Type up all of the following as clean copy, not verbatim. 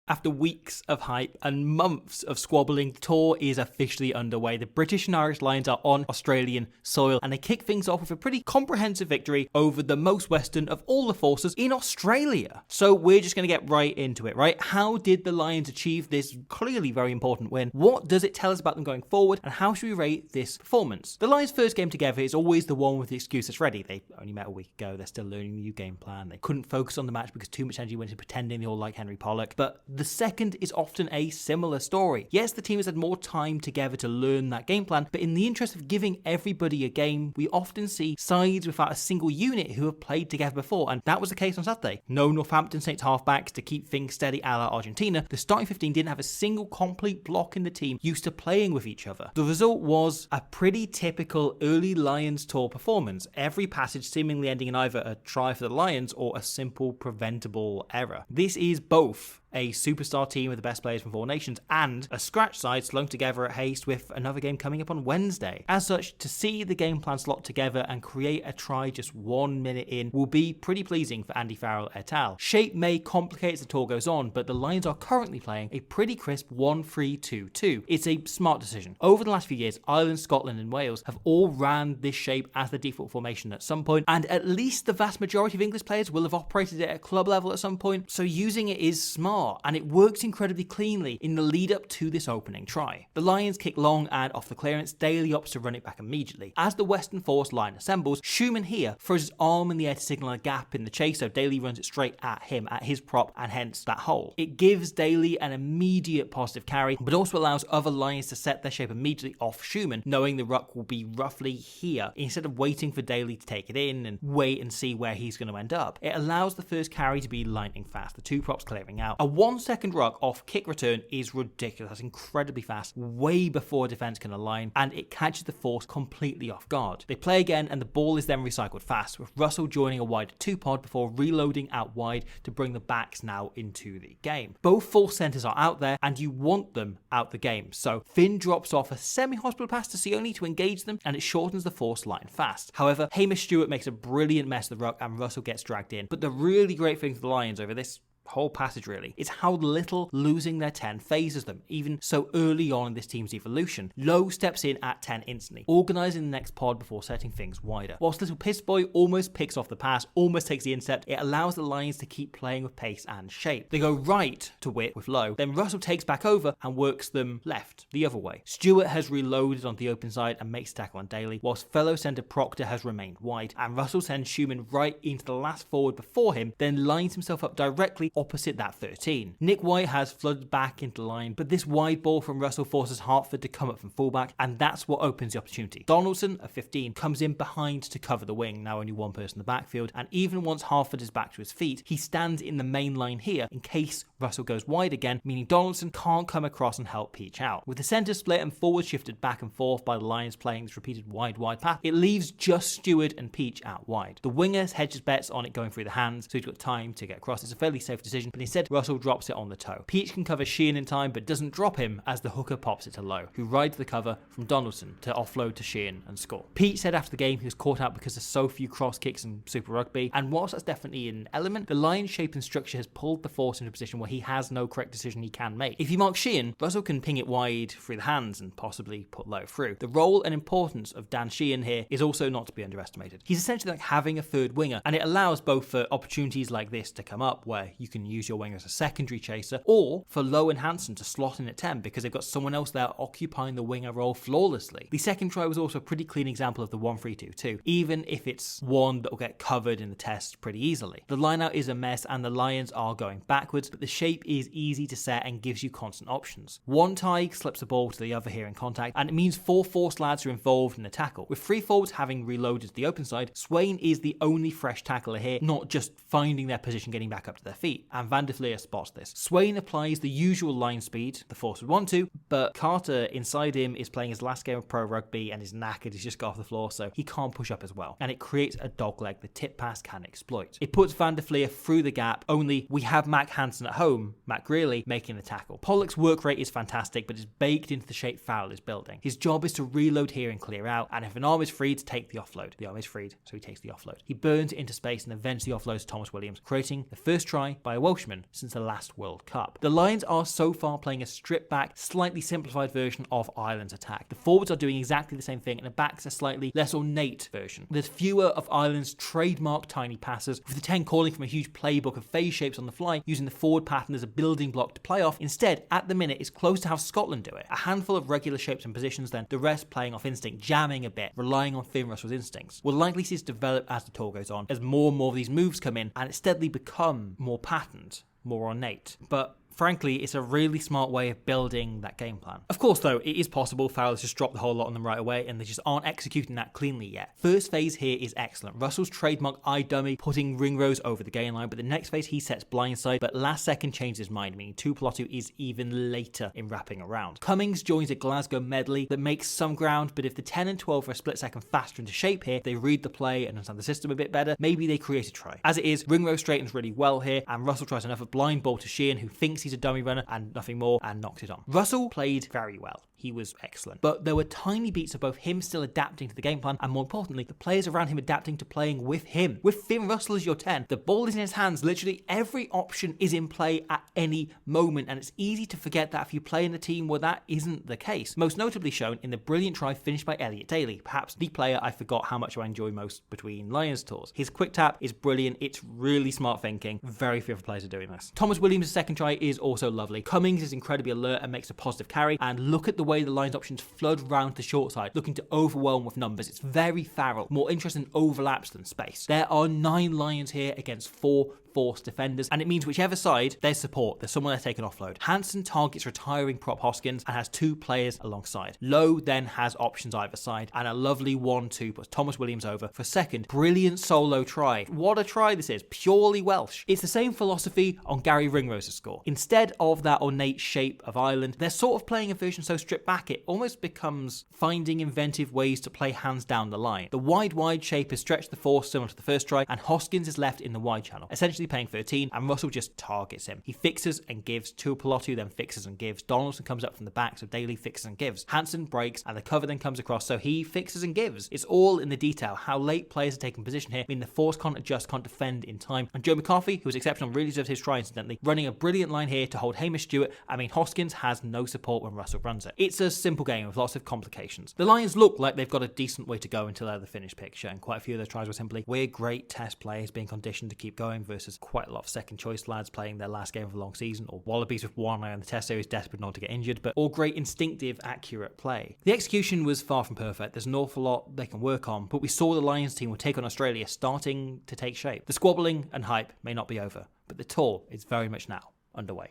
After weeks of hype and months of squabbling, the tour is officially underway. The British and Irish Lions are on Australian soil, and they kick things off with a pretty comprehensive victory over the most Western of all the forces in Australia. So we're just going to get right into it, right? How did the Lions achieve this clearly very important win? What does it tell us about them going forward, and how should we rate this performance? The Lions' first game together is always the one with the excuse that's ready. They only met a week ago. They're still learning a new game plan. They couldn't focus on the match because too much energy went into pretending they all like Henry Pollock. But the second is often a similar story. Yes, the team has had more time together to learn that game plan, but in the interest of giving everybody a game, we often see sides without a single unit who have played together before, and that was the case on Saturday. No Northampton Saints halfbacks to keep things steady a la Argentina. The starting 15 didn't have a single complete block in the team used to playing with each other. The result was a pretty typical early Lions tour performance, every passage seemingly ending in either a try for the Lions or a simple preventable error. This is both a superstar team with the best players from four nations and a scratch side slung together at haste with another game coming up on Wednesday. As such, to see the game plan slot together and create a try just 1 minute in will be pretty pleasing for Andy Farrell et al. Shape may complicate as the tour goes on, but the Lions are currently playing a pretty crisp 1-3-2-2. It's a smart decision. Over the last few years, Ireland, Scotland and Wales have all ran this shape as the default formation at some point, and at least the vast majority of English players will have operated it at club level at some point, so using it is smart. And it works incredibly cleanly in the lead up to this opening try. The Lions kick long and off the clearance, Daly opts to run it back immediately. As the Western Force line assembles, Schumann here throws his arm in the air to signal a gap in the chase, so Daly runs it straight at him, at his prop, and hence that hole. It gives Daly an immediate positive carry, but also allows other Lions to set their shape immediately off Schumann, knowing the ruck will be roughly here, instead of waiting for Daly to take it in and wait and see where he's going to end up. It allows the first carry to be lightning fast, the two props clearing out. A 1 second ruck off kick return is ridiculous. That's incredibly fast, way before defense can align, and it catches the Force completely off guard. They play again, and the ball is then recycled fast, with Russell joining a wider 2-pod before reloading out wide to bring the backs now into the game. Both Force centres are out there, and you want them out the game, so Finn drops off a semi-hospital pass to Sione to engage them, and it shortens the Force line fast. However, Hamish Stewart makes a brilliant mess of the ruck, and Russell gets dragged in. But the really great thing for the Lions over this whole passage really is how little losing their 10 phases them, even so early on in this team's evolution. Lowe steps in at 10 instantly, organising the next pod before setting things wider. Whilst Little Piss Boy almost picks off the pass, almost takes the intercept, it allows the Lions to keep playing with pace and shape. They go right to Whit with Lowe, then Russell takes back over and works them left, the other way. Stewart has reloaded on the open side and makes a tackle on Daly, whilst fellow centre Proctor has remained wide, and Russell sends Schumann right into the last forward before him, then lines himself up directly opposite that 13. Nick White has flooded back into the line, but this wide ball from Russell forces Hartford to come up from fullback, and that's what opens the opportunity. Donaldson, a 15, comes in behind to cover the wing, now only one person in the backfield, and even once Hartford is back to his feet, he stands in the main line here in case Russell goes wide again, meaning Donaldson can't come across and help Peach out. With the centre split and forward shifted back and forth by the Lions playing this repeated wide path, it leaves just Stewart and Peach out wide. The winger hedges bets on it going through the hands, so he's got time to get across. It's a fairly safe decision, but instead Russell drops it on the toe. Peach can cover Sheehan in time, but doesn't drop him as the hooker pops it to Lowe, who rides the cover from Donaldson to offload to Sheehan and score. Peach said after the game he was caught out because of so few cross kicks in Super Rugby, and whilst that's definitely an element, the Lions' shape and structure has pulled the Force into a position where he has no correct decision he can make. If he marks Sheehan, Russell can ping it wide through the hands and possibly put Lowe through. The role and importance of Dan Sheehan here is also not to be underestimated. He's essentially like having a third winger, and it allows both for opportunities like this to come up where you can use your winger as a secondary chaser, or for Lowe and Hansen to slot in at 10 because they've got someone else there occupying the winger role flawlessly. The second try was also a pretty clean example of the 1-3-2-2, even if it's one that will get covered in the test pretty easily. The lineout is a mess and the Lions are going backwards, but the shape is easy to set and gives you constant options. One tie slips the ball to the other here in contact, and it means 4 Force lads are involved in the tackle. With 3 forwards having reloaded to the open side, Swain is the only fresh tackler here, not just finding their position getting back up to their feet. feet, and Van der Fleer spots this. Swain applies the usual line speed the Force would want to, but Carter inside him is playing his last game of pro rugby and is knackered, he's just got off the floor, so he can't push up as well. And it creates a dogleg the tip pass can exploit. It puts Van der Fleer through the gap, only we have Mac Hansen at home, Matt Greeley, making the tackle. Pollock's work rate is fantastic, but it's baked into the shape Farrell is building. His job is to reload here and clear out, and if an arm is free, to take the offload. The arm is freed, so he takes the offload. He burns it into space and eventually offloads to Thomas Williams, creating the first try by a Welshman since the last World Cup. The Lions are so far playing a stripped-back, slightly simplified version of Ireland's attack. The forwards are doing exactly the same thing, and the backs a slightly less ornate version. There's fewer of Ireland's trademark tiny passes, with the 10 calling from a huge playbook of phase shapes on the fly, using the forward pattern as a building block to play off. Instead, at the minute, it's close to how Scotland do it. A handful of regular shapes and positions, then the rest playing off instinct, jamming a bit, relying on Finn Russell's instincts. We'll likely see this develop as the tour goes on, as more and more of these moves come in, and it steadily become more patterned, more ornate. But frankly, it's a really smart way of building that game plan. Of course, though, it is possible Farrell has just dropped the whole lot on them right away, and they just aren't executing that cleanly yet. First phase here is excellent. Russell's trademark eye dummy, putting Ringrose over the gain line, but the next phase he sets blindside, but last second changes his mind, meaning Tuipulotu is even later in wrapping around. Cummings joins a Glasgow medley that makes some ground, but if the 10 and 12 are a split second faster into shape here, they read the play and understand the system a bit better, maybe they create a try. As it is, Ringrose straightens really well here, and Russell tries another blind ball to Sheehan, who thinks he's a dummy runner and nothing more, and knocks it on. Russell played very well. He was excellent. But there were tiny beats of both him still adapting to the game plan, and more importantly, the players around him adapting to playing with him. With Finn Russell as your 10, the ball is in his hands. Literally every option is in play at any moment, and it's easy to forget that if you play in a team where that isn't the case. Most notably shown in the brilliant try finished by Elliot Daly, perhaps the player I forgot how much I enjoy most between Lions tours. His quick tap is brilliant. It's really smart thinking. Very few other players are doing this. Thomas Williams' second try is also lovely. Cummings is incredibly alert and makes a positive carry, and look at the way the Lions options flood round the short side, looking to overwhelm with numbers. It's very Farrell, more interested in overlaps than space. There are 9 Lions here against 4 Force defenders, and it means whichever side, there's support, there's someone there taking offload. Hansen targets retiring prop Hoskins and has 2 players alongside. Lowe then has options either side, and a lovely 1-2 puts Thomas Williams over for second. Brilliant solo try. What a try this is, purely Welsh. It's the same philosophy on Gary Ringrose's score. Instead of that ornate shape of Ireland, they're sort of playing a version so stripped back it almost becomes finding inventive ways to play hands down the line. The wide shape has stretched the Force similar to the first try, and Hoskins is left in the wide channel, essentially paying 13, and Russell just targets him. He fixes and gives. Tuipulotu then fixes and gives. Donaldson comes up from the back, so Daly fixes and gives. Hansen breaks, and the cover then comes across, so he fixes and gives. It's all in the detail. How late players are taking position here, mean the Force can't adjust, can't defend in time. And Joe McCarthy, who was exceptional, really deserves his try incidentally, running a brilliant line here to hold Hamish Stewart. I mean, Hoskins has no support when Russell runs it. It's a simple game with lots of complications. The Lions look like they've got a decent way to go until they're the finished picture, and quite a few of those tries were simply, we're great test players being conditioned to keep going, versus quite a lot of second choice lads playing their last game of a long season, or Wallabies with one eye on the test series desperate not to get injured, but all great instinctive, accurate play. The execution was far from perfect. There's an awful lot they can work on, but we saw the Lions team would take on Australia starting to take shape. The squabbling and hype may not be over, but the tour is very much now underway.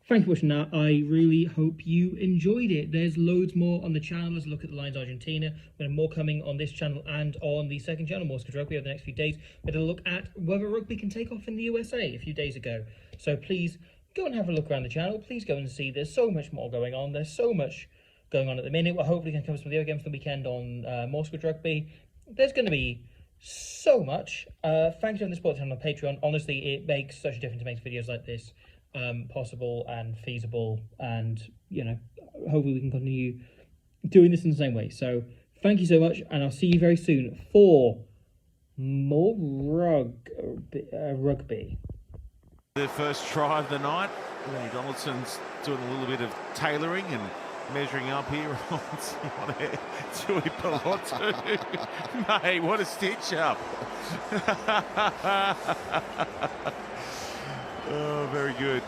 Thank you for watching that. I really hope you enjoyed it. There's loads more on the channel. Let's look at the Lions Argentina. We're more coming on this channel and on the second channel, More Rugby, over the next few days. We're going to look at whether rugby can take off in the USA a few days ago. So please go and have a look around the channel. Please go and see. There's so much more going on. There's so much going on at the minute. We're hopefully going to cover some video games for the weekend on More Rugby. There's going to be so much. Thanks for the support channel on Patreon. Honestly, it makes such a difference to make videos like this possible and feasible, and hopefully we can continue doing this in the same way. So thank you so much, and I'll see you very soon for more rugby. The first try of the night. Donaldson's doing a little bit of tailoring and measuring up here on Tuipulotu. Mate, what a stitch up. Oh, very good.